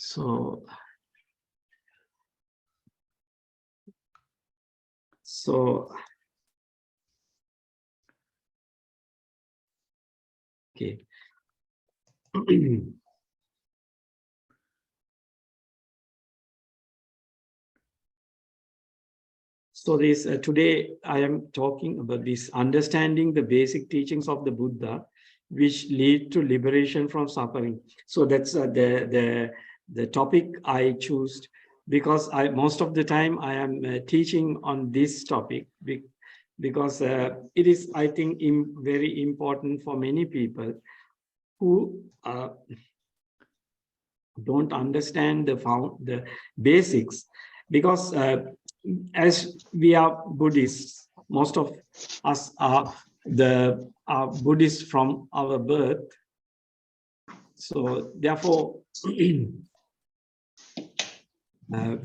So okay. So this today I am talking about this understanding the basic teachings of the Buddha, which lead to liberation from suffering. So that's the topic I choose, because I most of the time I am teaching on this topic because it is, I think, very important for many people who don't understand the basics, because as we are Buddhists, most of us are Buddhists from our birth. So therefore,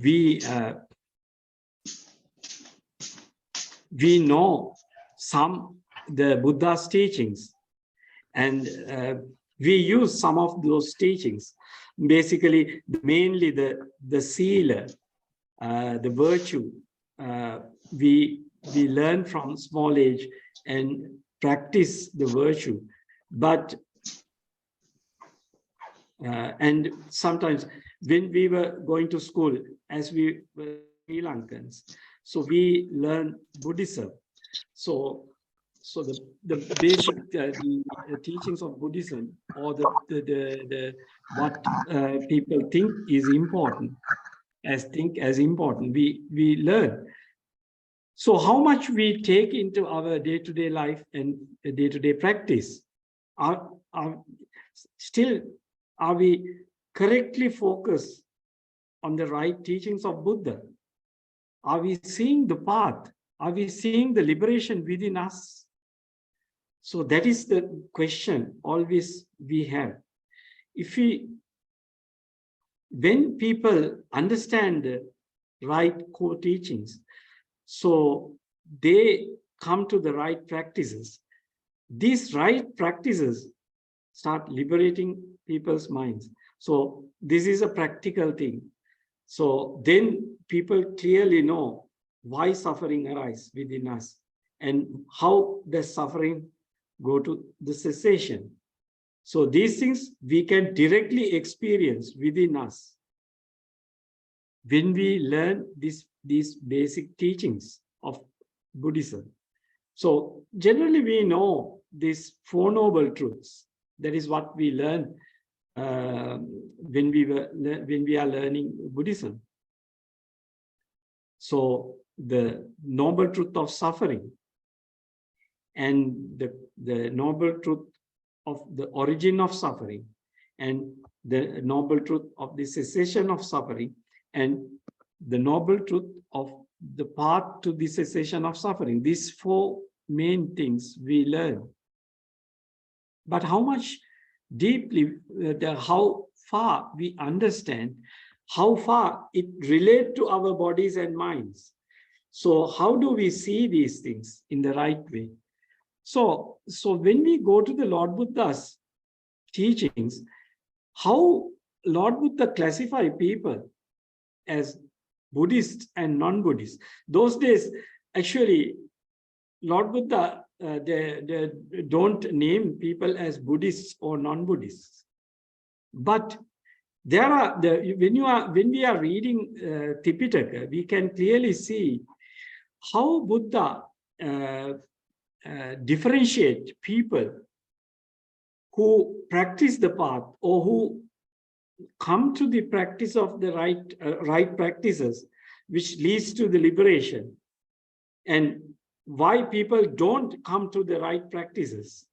we know the Buddha's teachings, and we use some of those teachings. Basically, mainly the sila, the virtue, we learn from small age and practice the virtue. But and sometimes when we were going to school, as we were Sri Lankans, so we learn Buddhism. So the basic the teachings of Buddhism, or the what people think is important, as important, we learn. So how much we take into our day-to-day life and day-to-day practice, are still, are we correctly focused on the right teachings of Buddha? Are we seeing the path? Are we seeing the liberation within us? So that is the question always we have. When people understand the right core teachings, so they come to the right practices. These right practices start liberating people's minds. So this is a practical thing. So then people clearly know why suffering arises within us, and how does suffering go to the cessation. So these things we can directly experience within us when we learn these basic teachings of Buddhism. So generally we know these Four Noble Truths. That is what we learn when we are learning Buddhism. So the noble truth of suffering, and the noble truth of the origin of suffering, and the noble truth of the cessation of suffering, and the noble truth of the path to the cessation of suffering. These four main things we learn. But how much deeply, how far we understand, how far it relates to our bodies and minds. So how do we see these things in the right way? So when we go to the Lord Buddha's teachings, how Lord Buddha classify people as Buddhists and non-Buddhists. Those days, actually, Lord Buddha, they don't name people as Buddhists or non-Buddhists. But there are when we are reading Tipitaka, we can clearly see how Buddha differentiate people who practice the path, or who come to the practice of the right practices, which leads to the liberation, and why people don't come to the right practices,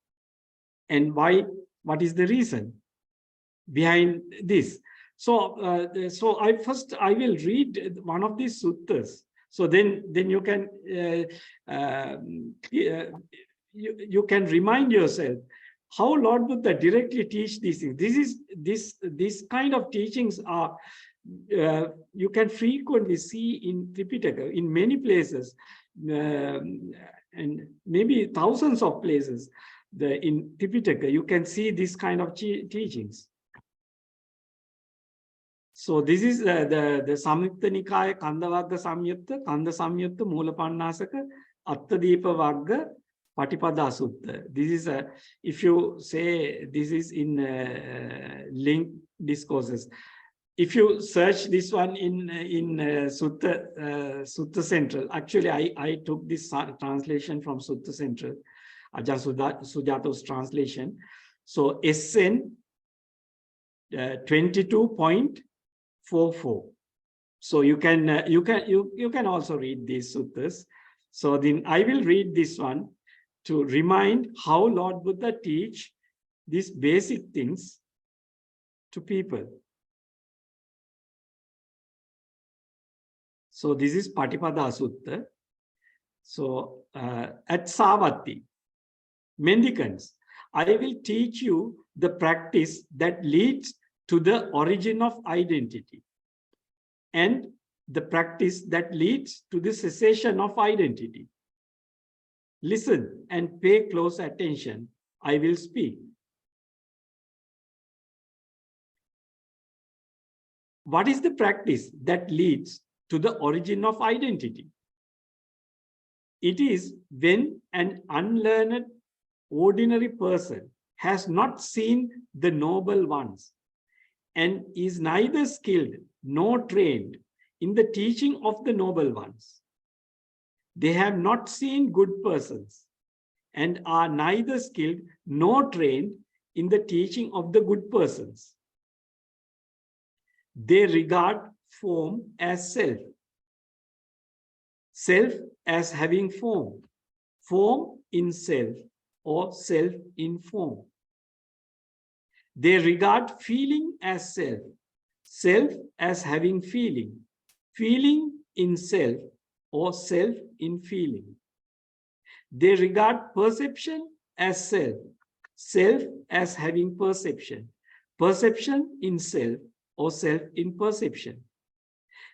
and what is the reason behind this. So I will read one of these suttas. So then you can you can remind yourself how Lord Buddha directly teach these things. This kind of teachings are you can frequently see in Tripitaka in many places, and maybe thousands of places. In Tripitaka you can see this kind of teachings. So this is the Samyutta Nikaya Kandavagga Samyutta, Kanda Samyutta, Mulapannasaka, Attadipa Vagga, Patipada Sutta. This is if you say this is in link discourses. If you search this one in Sutta Central, actually I took this translation from Sutta Central, Ajahn Sujato's translation. So SN 22.44. So you can also read these suttas. So then I will read this one to remind how Lord Buddha teach these basic things to people. So this is Patipada Sutta. So at Savatthi, mendicants, I will teach you the practice that leads to the origin of identity and the practice that leads to the cessation of identity. Listen and pay close attention. I will speak. What is the practice that leads to the origin of identity? It is when an unlearned, ordinary person has not seen the noble ones and is neither skilled nor trained in the teaching of the noble ones. They have not seen good persons and are neither skilled nor trained in the teaching of the good persons. They regard form as self, self as having form, form in self or self in form. They regard feeling as self, self as having feeling, feeling in self or self in feeling. They regard perception as self, self as having perception, perception in self or self in perception.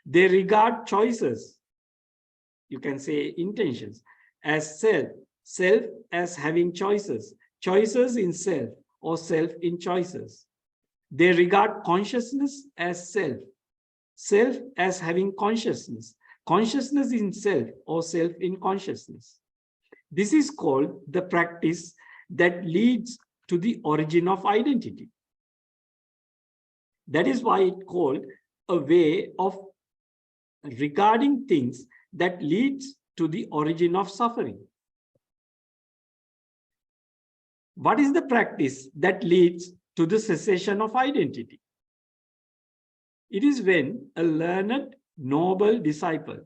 They regard choices, you can say intentions, as self, self as having choices, choices in self or self in choices. They regard consciousness as self, self as having consciousness, consciousness in self or self in consciousness. This is called the practice that leads to the origin of identity. That is why it's called a way of regarding things that leads to the origin of suffering. What is the practice that leads to the cessation of identity? It is when a learned, noble disciple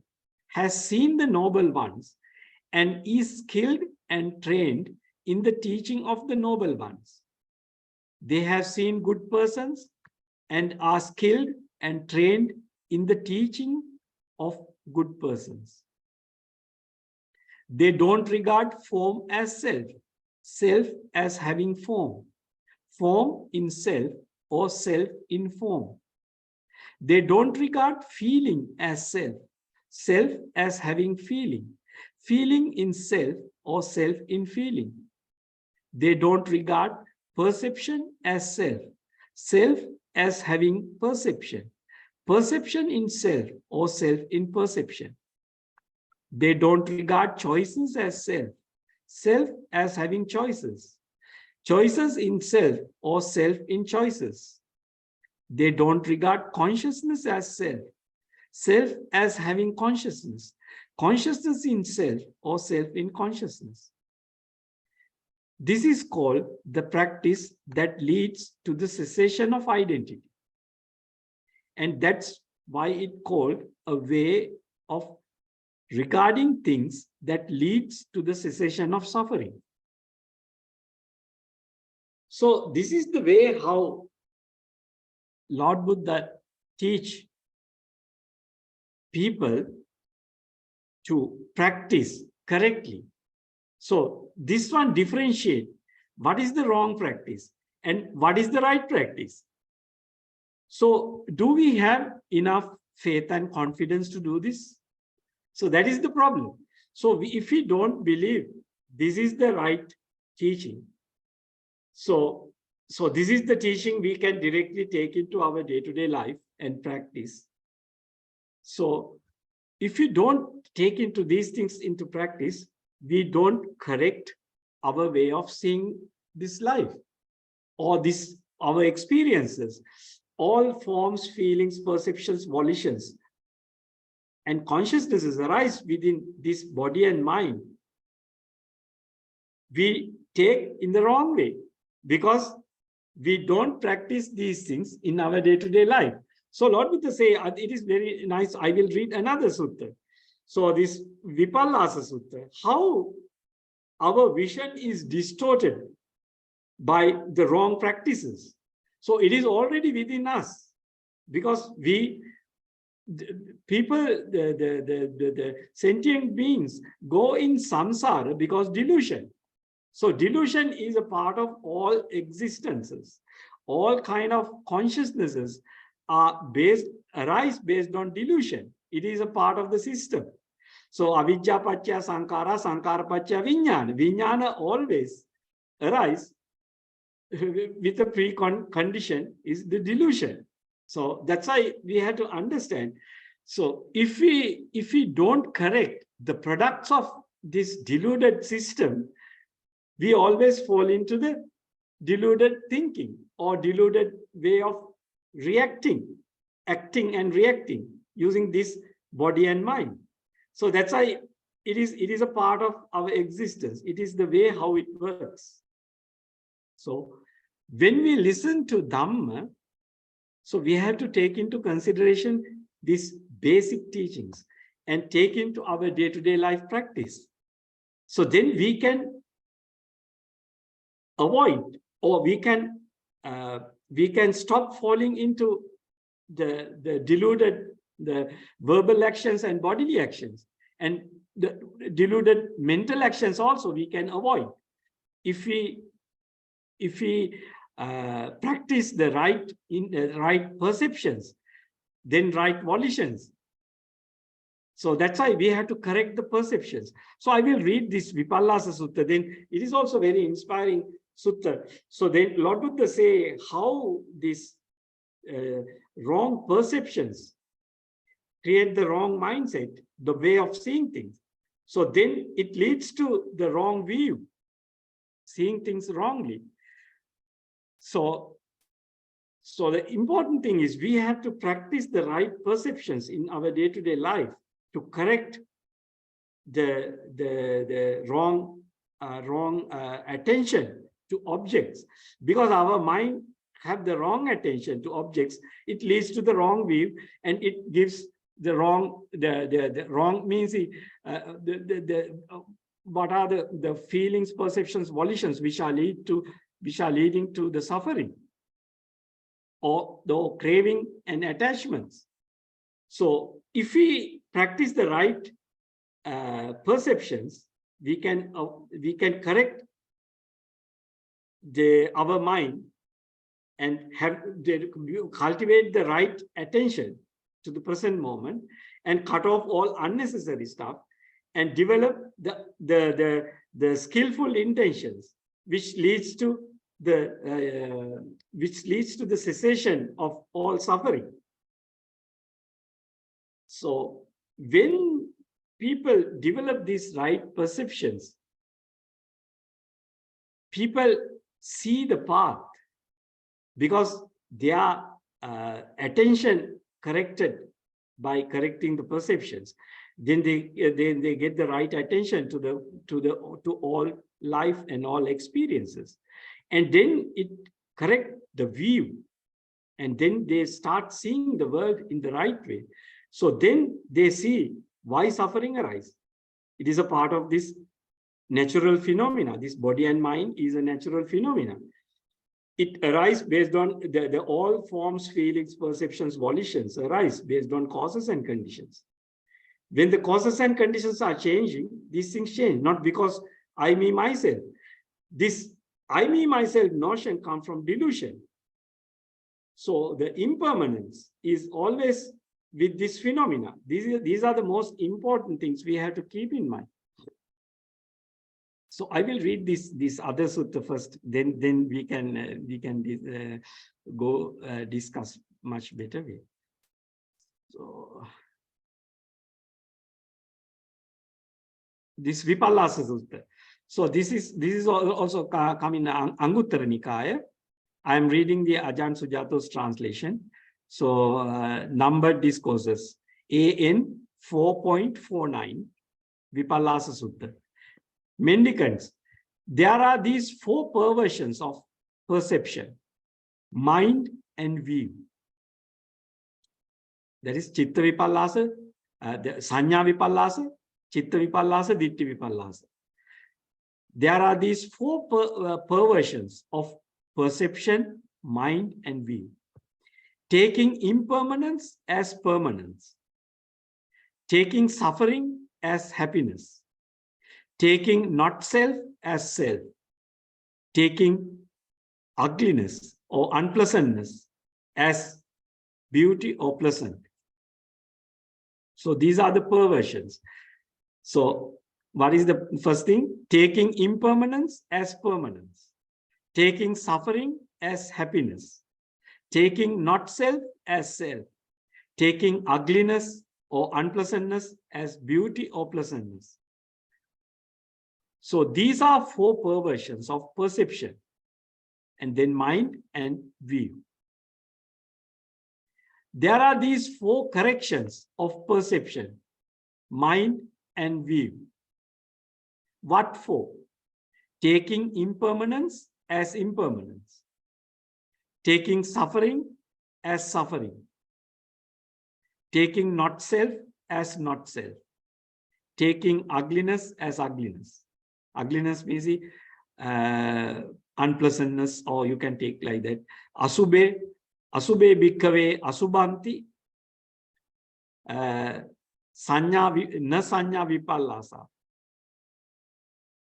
has seen the noble ones and is skilled and trained in the teaching of the noble ones. They have seen good persons and are skilled and trained in the teaching of good persons. They don't regard form as self, self as having form, form in self or self in form. They don't regard feeling as self, self as having feeling, feeling in self or self in feeling. They don't regard perception as self, self as having perception, perception in self or self in perception. They don't regard choices as self, self as having choices, choices in self or self in choices. They don't regard consciousness as self, self as having consciousness, consciousness in self or self in consciousness. This is called the practice that leads to the cessation of identity. And that's why it's called a way of regarding things that leads to the cessation of suffering. So this is the way how Lord Buddha teach people to practice correctly. So this one differentiate what is the wrong practice and what is the right practice. So do we have enough faith and confidence to do this? So that is the problem. So if we don't believe this is the right teaching, so this is the teaching we can directly take into our day-to-day life. and practice. So if you don't take into these things into practice, we don't correct our way of seeing this life or our experiences. All forms, feelings, perceptions, volitions, and consciousnesses arise within this body and mind. We take in the wrong way because we don't practice these things in our day-to-day life. So Lord Buddha say, it is very nice. I will read another sutta. So this Vipallasa Sutta, how our vision is distorted by the wrong practices. So it is already within us because the sentient beings go in samsara because delusion. So delusion is a part of all existences. All kind of consciousnesses arise based on delusion. It is a part of the system. So avidya paccaya sankara, sankara paccaya vijnana. Vijnana always arise with a precondition is the delusion. So that's why we have to understand. So if we don't correct the products of this deluded system, we always fall into the deluded thinking or deluded way of acting and reacting using this body and mind. So that's why it is a part of our existence. It is the way how it works. So when we listen to Dhamma, so we have to take into consideration these basic teachings and take into our day-to-day life practice. So then we can avoid, or we can stop falling into the deluded, the verbal actions and bodily actions, and the deluded mental actions also we can avoid if we practice the right perceptions, then right volitions. So that's why we have to correct the perceptions. So I will read this Vipallasa Sutta. Then it is also very inspiring sutta. So then Lord Buddha say how these wrong perceptions create the wrong mindset, the way of seeing things. So then it leads to the wrong view, seeing things wrongly. So the important thing is we have to practice the right perceptions in our day-to-day life to correct the wrong attention to objects. Because our mind have the wrong attention to objects, it leads to the wrong view, and it gives the wrong. The wrong means what are the feelings, perceptions, volitions which are leading to the suffering or the craving and attachments. So if we practice the right perceptions, we can correct our mind and cultivate the right attention to the present moment and cut off all unnecessary stuff and develop the skillful intentions, which leads to the cessation of all suffering. So when people develop these right perceptions, people see the path because their attention corrected by correcting the perceptions. Then they get the right attention to all life and all experiences, and then it correct the view, and then they start seeing the world in the right way. So then they see why suffering arises. It is a part of this natural phenomena. This body and mind is a natural phenomena. It arises based on the all forms, feelings, perceptions, volitions arise based on causes and conditions. When the causes and conditions are changing, these things change, not because I, me, myself. This I, me, myself notion comes from delusion. So the impermanence is always with this phenomena. These are the most important things we have to keep in mind. So I will read this other sutta first, then we can go discuss much better way. So this Vipallasa Sutta. So this is also coming in Anguttara Nikaya. I am reading the Ajahn Sujato's translation. So numbered discourses, AN 4.49, Vipallasa Sutta. Mendicants, there are these 4 perversions of perception, mind and view. That is Chitta Vipallasa, Sanya Vipallasa, Chitta Vipallasa, Ditti Vipallasa. There are these 4 perversions of perception, mind, and view. Taking impermanence as permanence. Taking suffering as happiness. Taking not self as self. Taking ugliness or unpleasantness as beauty or pleasant. So these are the perversions. So what is the first thing? Taking impermanence as permanence. Taking suffering as happiness. Taking not self as self. Taking ugliness or unpleasantness as beauty or pleasantness. So these are 4 perversions of perception, and then mind and view. There are these 4 corrections of perception, mind and view. What for? Taking impermanence as impermanence. Taking suffering as suffering. Taking not self as not self. Taking ugliness as ugliness. Ugliness means unpleasantness, or you can take like that. Asubhe bhikkhave asubhanti sanya na sanya vipallasa.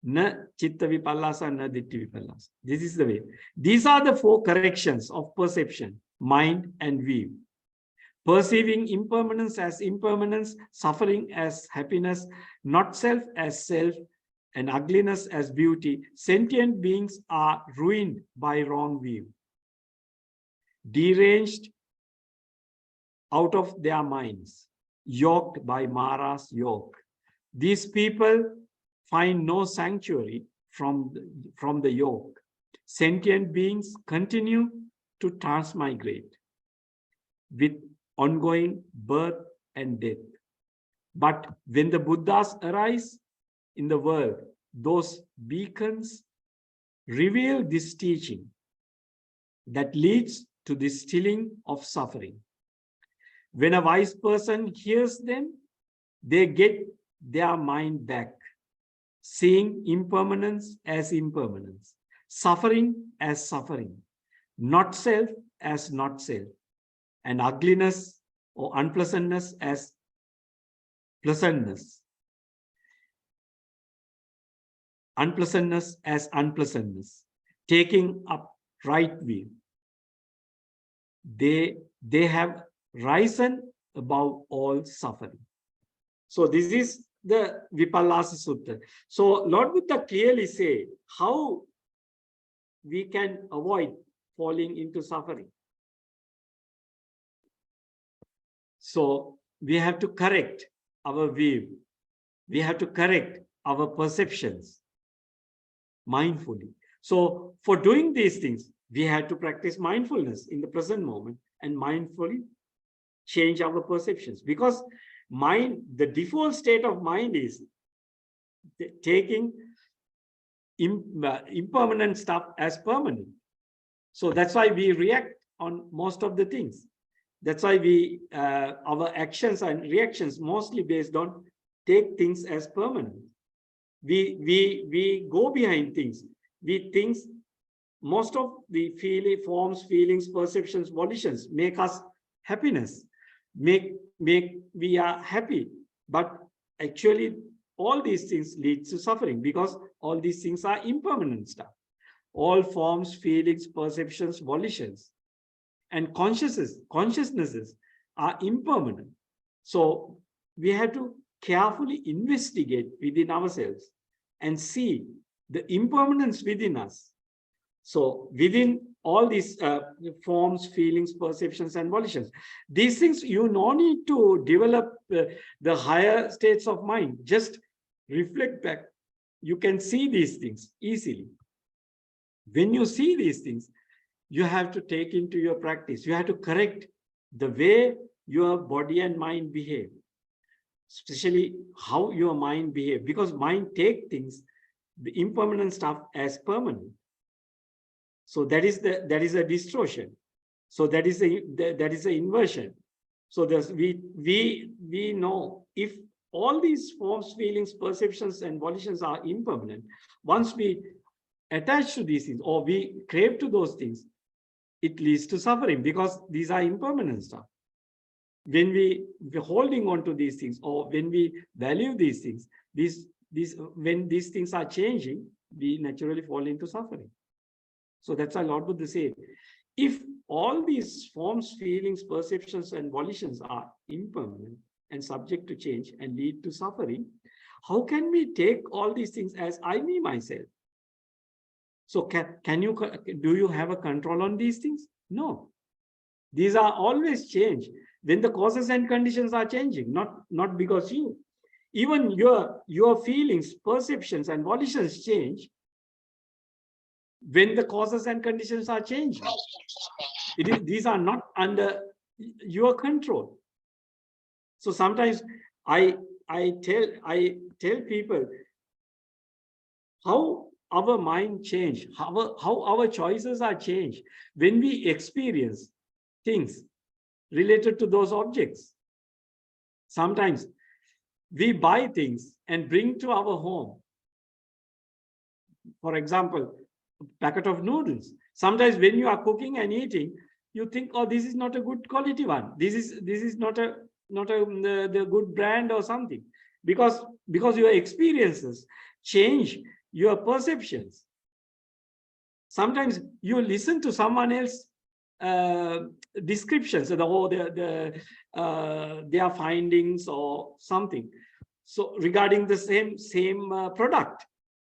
Na chitta vipallasa, na ditti vipallasa. This is the way. These are the 4 corrections of perception, mind and view. Perceiving impermanence as impermanence, suffering as happiness, not self as self, and ugliness as beauty. Sentient beings are ruined by wrong view, deranged out of their minds, yoked by Mara's yoke. These people find no sanctuary from the yoke. Sentient beings continue to transmigrate with ongoing birth and death. But when the Buddhas arise in the world, those beacons reveal this teaching that leads to the stilling of suffering. When a wise person hears them, they get their mind back, seeing impermanence as impermanence, suffering as suffering, not self as not self, and ugliness or unpleasantness as pleasantness, unpleasantness as unpleasantness, taking up right view. They have risen above all suffering. So this is the Vipallasa Sutta. So Lord Buddha clearly say how we can avoid falling into suffering. So we have to correct our view. We have to correct our perceptions mindfully. So for doing these things, we have to practice mindfulness in the present moment and mindfully change our perceptions, because mind, the default state of mind is taking impermanent stuff as permanent. So that's why we react on most of the things. That's why we our actions and reactions mostly based on take things as permanent. We go behind things. We think most of the forms, feelings, perceptions, volitions make us happiness, make we are happy, but actually all these things lead to suffering, because all these things are impermanent stuff. All forms, feelings, perceptions, volitions, and consciousnesses are impermanent. So we have to carefully investigate within ourselves and see the impermanence within us. So within all these forms, feelings, perceptions, and volitions. These things, you no need to develop the higher states of mind. Just reflect back. You can see these things easily. When you see these things, you have to take into your practice. You have to correct the way your body and mind behave, especially how your mind behave, because mind take things, the impermanent stuff, as permanent. So that is a distortion. So that is a inversion. So we know, if all these forms, feelings, perceptions, and volitions are impermanent, once we attach to these things or we crave to those things, it leads to suffering, because these are impermanent stuff. When we're holding on to these things, or when we value these things, when these things are changing, we naturally fall into suffering. So that's why Lord Buddha said, if all these forms, feelings, perceptions, and volitions are impermanent and subject to change and lead to suffering, how can we take all these things as I, me, myself? So do you have a control on these things? No. These are always change when the causes and conditions are changing, not because you. Even your feelings, perceptions, and volitions change when the causes and conditions are changing. These are not under your control. So sometimes I tell people how our mind change, how our choices are changed when we experience things related to those objects. Sometimes we buy things and bring to our home. For example, a packet of noodles. Sometimes when you are cooking and eating, you think, oh, this is not a good quality one. This is not the good brand or something. Because your experiences change your perceptions. Sometimes you listen to someone else descriptions, their findings or something, so regarding the same product.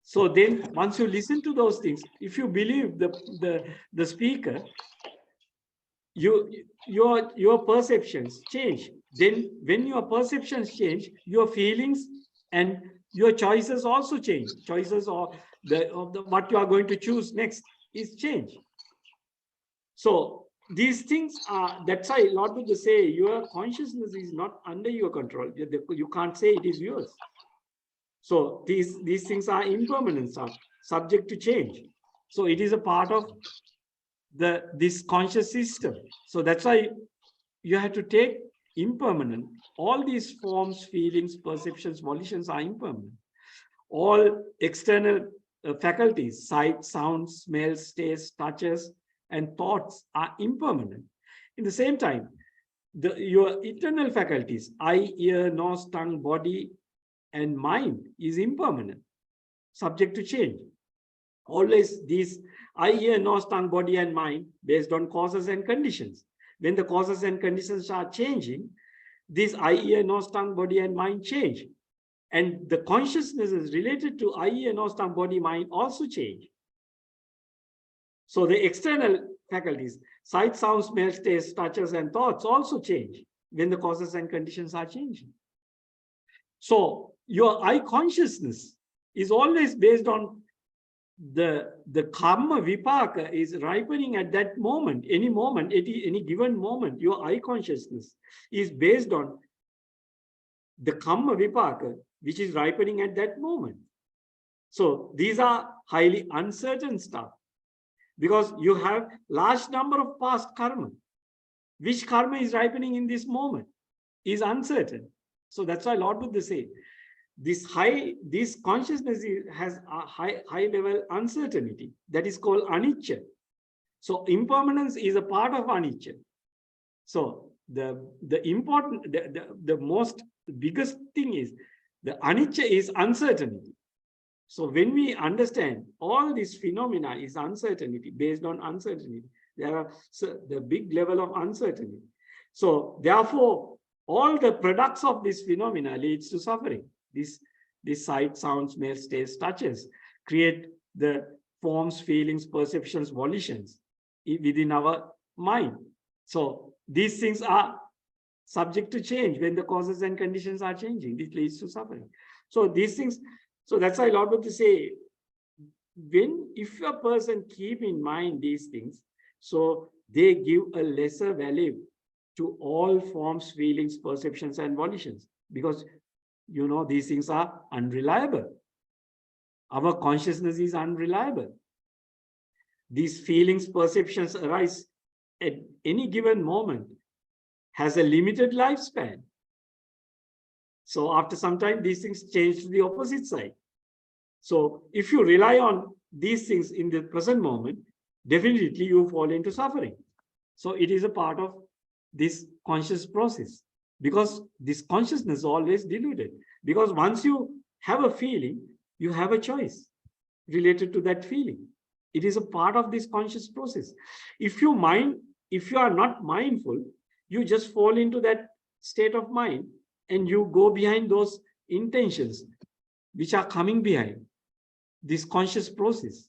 So then once you listen to those things, if you believe the speaker, your perceptions change. Then when your perceptions change, your feelings and your choices also change. Choices of what you are going to choose next is change. So these things are, that's why Lord Buddha say, your consciousness is not under your control. You can't say it is yours. So these things are impermanent stuff, subject to change. So it is a part of this conscious system. So that's why you have to take impermanent. All these forms, feelings, perceptions, volitions are impermanent. All external faculties, sight, sound, smells, taste, touches, and thoughts are impermanent. In the same time, your internal faculties, eye, ear, nose, tongue, body, and mind is impermanent, subject to change. Always these eye, ear, nose, tongue, body, and mind based on causes and conditions. When the causes and conditions are changing, these eye, ear, nose, tongue, body, and mind change. And the consciousnesses related to eye, ear, nose, tongue, body, mind also change. So the external faculties, sight, sound, smells, taste, touches, and thoughts also change when the causes and conditions are changing. So your eye consciousness is always based on the karma vipaka is ripening at that moment, any given moment. Your eye consciousness is based on the karma vipaka, which is ripening at that moment. So these are highly uncertain stuff, because you have large number of past karma. Which karma is ripening in this moment is uncertain. So that's why Lord Buddha said, this consciousness has a high level uncertainty that is called anicca. So impermanence is a part of anicca. So the biggest thing is the anicca is uncertainty. So when we understand all these phenomena is uncertainty, based on uncertainty, there are the big level of uncertainty. So therefore, all the products of this phenomena leads to suffering. This sight, sound, smells, taste, touches create the forms, feelings, perceptions, volitions. within our mind. So these things are subject to change when the causes and conditions are changing. This leads to suffering. So these things, so that's why Lord Buddha say, if a person keep in mind these things, so they give a lesser value to all forms, feelings, perceptions, and volitions, because these things are unreliable. Our consciousness is unreliable. These feelings, perceptions arise at any given moment, has a limited lifespan. So after some time, these things change to the opposite side. So if you rely on these things in the present moment, definitely you fall into suffering. So it is a part of this conscious process, because this consciousness is always deluded. Because once you have a feeling, you have a choice related to that feeling. It is a part of this conscious process. If you are not mindful, you just fall into that state of mind and you go behind those intentions which are coming behind this conscious process.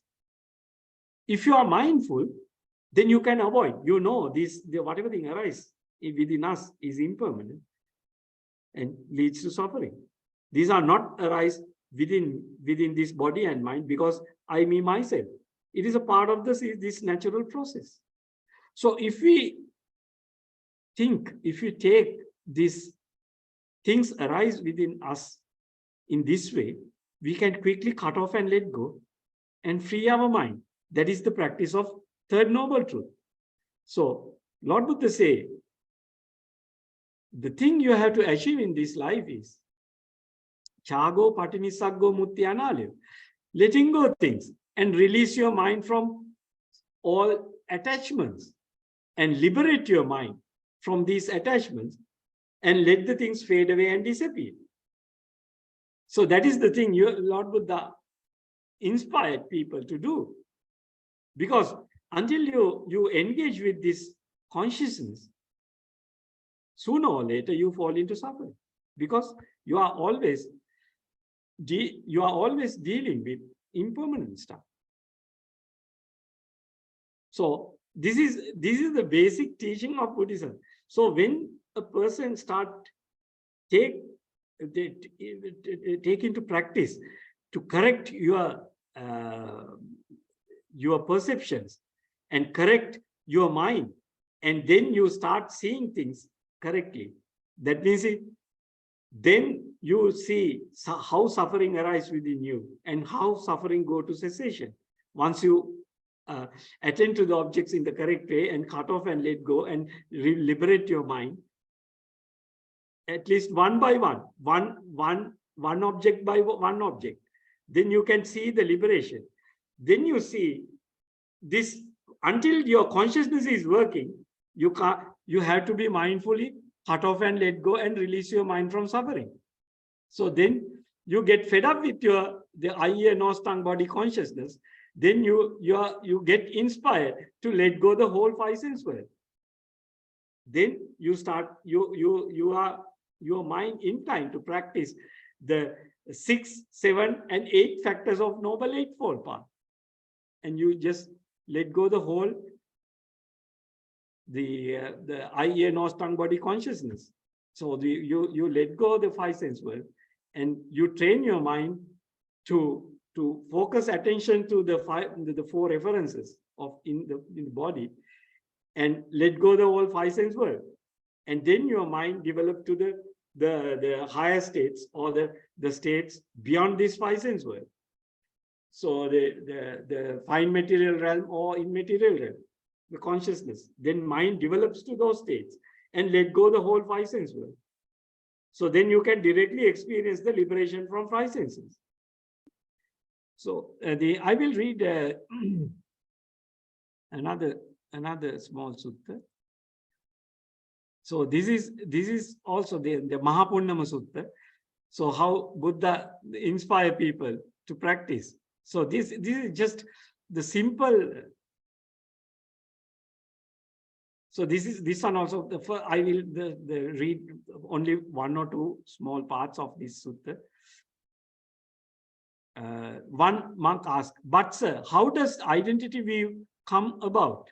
If you are mindful, then you can avoid, whatever thing arises within us is impermanent and leads to suffering. These are not arise within this body and mind because I, me, myself. It is a part of this natural process. So if we take these things arise within us in this way, we can quickly cut off and let go and free our mind. That is the practice of third noble truth. So Lord Buddha say, the thing you have to achieve in this life is chago patinisaggo mutyanalyo, letting go things and release your mind from all attachments and liberate your mind from these attachments and let the things fade away and disappear. So that is the thing Lord Buddha inspired people to do. Because until you engage with this consciousness, sooner or later you fall into suffering, because you are always dealing with impermanent stuff. So this is the basic teaching of Buddhism. So when a person take into practice to correct your perceptions and correct your mind, and then you start seeing things correctly, that means then you see how suffering arises within you and how suffering go to cessation. Once you attend to the objects in the correct way and cut off and let go and liberate your mind, at least one by one object by one object, then you can see the liberation. Then you see this, until your consciousness is working, you have to be mindfully cut off and let go and release your mind from suffering. So then you get fed up with the eye, ear, nose, tongue, body consciousness. Then you get inspired to let go the whole five sense world. Then you start your mind inclined to practice the 6, 7, and 8 factors of Noble Eightfold Path, and you just let go the whole the eye, ear, nose, tongue, body consciousness. So you let go the five sense world, and you train your mind to focus attention to the 4 references of in the body, and let go the whole five sense world, and then your mind develop to the higher states, or the states beyond this five sense world. So the fine material realm or immaterial realm, the consciousness, then mind develops to those states and let go the whole five sense world. So then you can directly experience the liberation from five senses. So I will read another small sutta. So this is also the Mahapunyama Sutta. So how Buddha inspire people to practice. So this is just the simple. So this one also. I will read only 1 or 2 small parts of this sutta. One monk asked, "But sir, how does identity view come about?"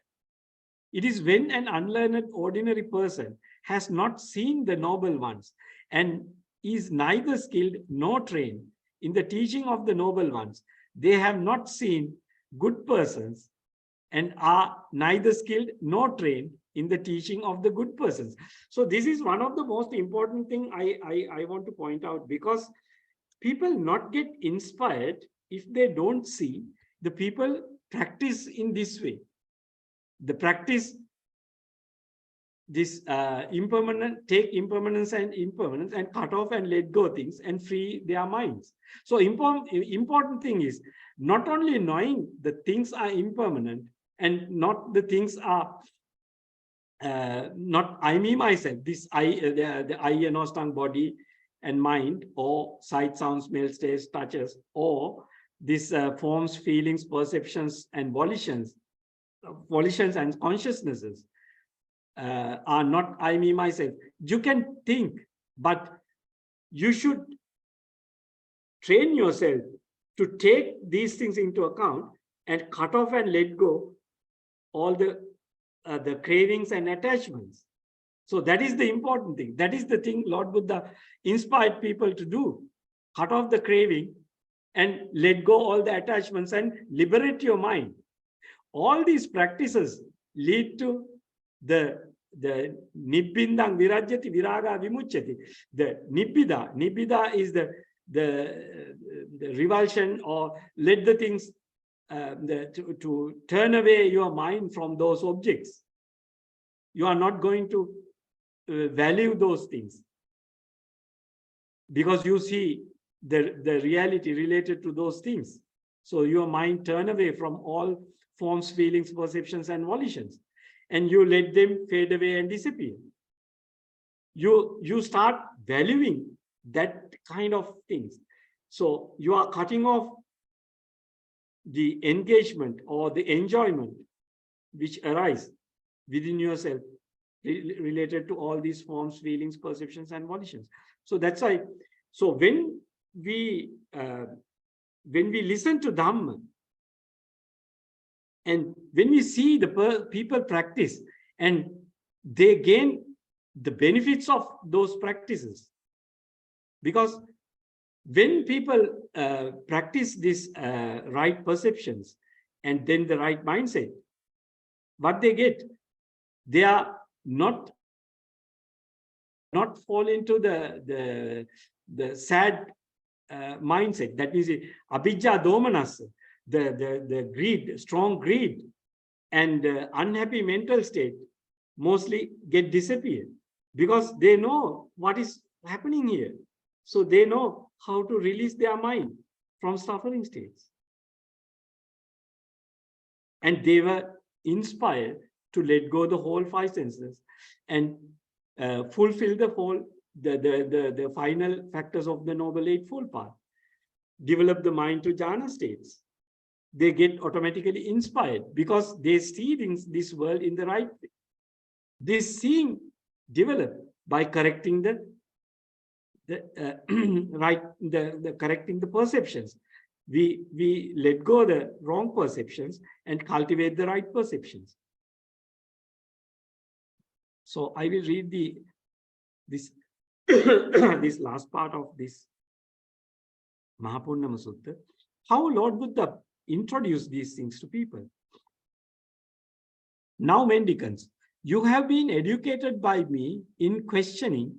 It is when an unlearned ordinary person has not seen the noble ones and is neither skilled nor trained in the teaching of the noble ones. They have not seen good persons and are neither skilled nor trained in the teaching of the good persons. So this is one of the most important thing I want to point out, because people not get inspired if they don't see the people practice in this way. The practice this take impermanence and impermanence and cut off and let go things and free their minds. So important thing is not only knowing the things are impermanent and not the things are not I, me, myself, this I, the eye, nose, tongue, body and mind, or sight, sound, smell, taste, touches, or these forms, feelings, perceptions and volitions and consciousnesses are not I, me, myself. You can think, but you should train yourself to take these things into account and cut off and let go all the cravings and attachments. So that is the important thing. That is the thing Lord Buddha inspired people to do. Cut off the craving and let go all the attachments and liberate your mind. All these practices lead to the nibbindang virajyati viraga vimuchyati. The nibbida is the revulsion, or let the things to turn away your mind from those objects. You are not going to value those things because you see the reality related to those things. So your mind turn away from all forms, feelings, perceptions and volitions, and you let them fade away and disappear. You start valuing that kind of things. So you are cutting off the engagement or the enjoyment which arise within yourself related to all these forms, feelings, perceptions and volitions. So that's why, so when we listen to Dhamma and when we see the people practice and they gain the benefits of those practices, because when people practice these right perceptions and then the right mindset, what they get, they are not fall into the sad mindset. That means abhijja domanas, the greed, strong greed and unhappy mental state mostly get disappeared, because they know what is happening here. So they know how to release their mind from suffering states. And they were inspired to let go the whole five senses and fulfill the whole the final factors of the Noble Eightfold Path. Develop the mind to jhana states. They get automatically inspired because they see this world in the right way. This seeing develop by correcting the correcting the perceptions. We let go the wrong perceptions and cultivate the right perceptions. So I will read this this last part of this Mahapurnama Sutta, how Lord Buddha introduced these things to people. Now, mendicants, you have been educated by me in questioning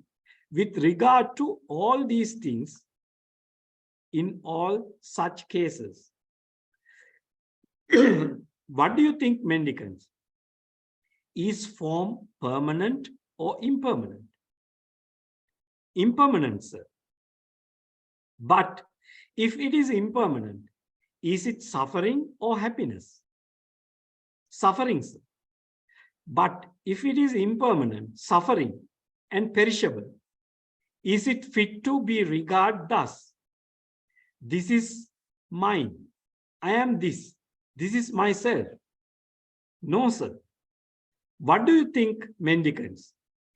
with regard to all these things in all such cases. What do you think, mendicants? Is form permanent or impermanent? Impermanent, sir. But if it is impermanent, is it suffering or happiness? Suffering, sir. But if it is impermanent, suffering and perishable, is it fit to be regarded thus? This is mine. I am this. This is myself. No, sir. What do you think, mendicants?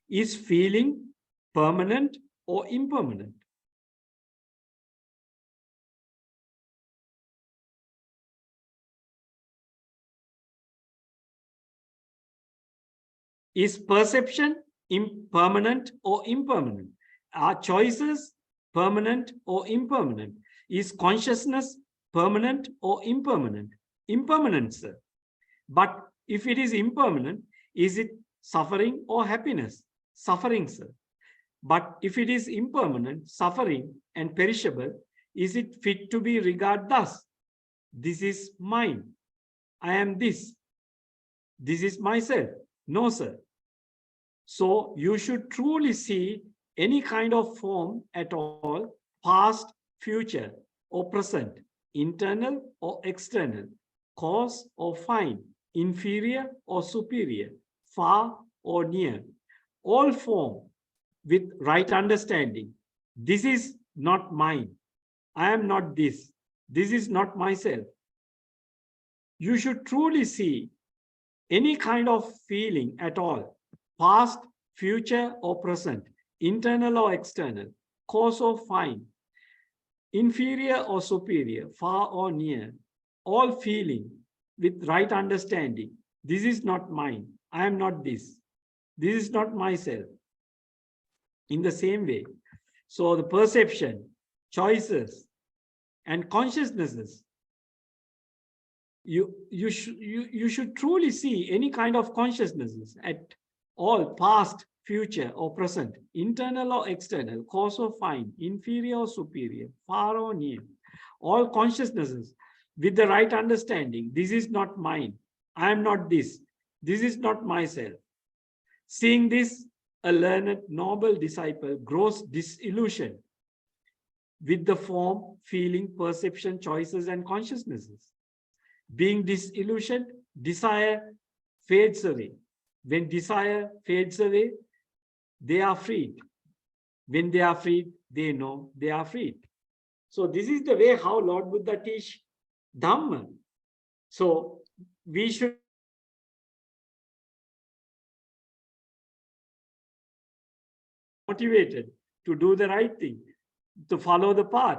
Is feeling permanent or impermanent? Is perception impermanent or impermanent? Are choices permanent or impermanent? Is consciousness permanent or impermanent? Impermanent, sir. But if it is impermanent, is it suffering or happiness? Suffering, sir. But if it is impermanent, suffering, and perishable, is it fit to be regarded thus? This is mine. I am this. This is myself. No, sir. So you should truly see any kind of form at all, past, future, or present, internal or external, cause or fine, inferior or superior, far or near, all form with right understanding. This is not mine. I am not this. This is not myself. You should truly see any kind of feeling at all, past, future, or present, internal or external, cause or fine, inferior or superior, far or near, all feeling with right understanding. This is not mine. I am not this. This is not myself. In the same way, so the perception, choices, and consciousnesses, you should truly see any kind of consciousnesses at all, past, future, or present, internal or external, cause or fine, inferior or superior, far or near, all consciousnesses with the right understanding. This is not mine. I am not this. This is not myself. Seeing this, a learned, noble disciple grows disillusioned with the form, feeling, perception, choices, and consciousnesses. Being disillusioned, desire fades away. When desire fades away, they are freed. When they are freed, they know they are freed. So this is the way how Lord Buddha teach Dhamma. So we should be motivated to do the right thing, to follow the path.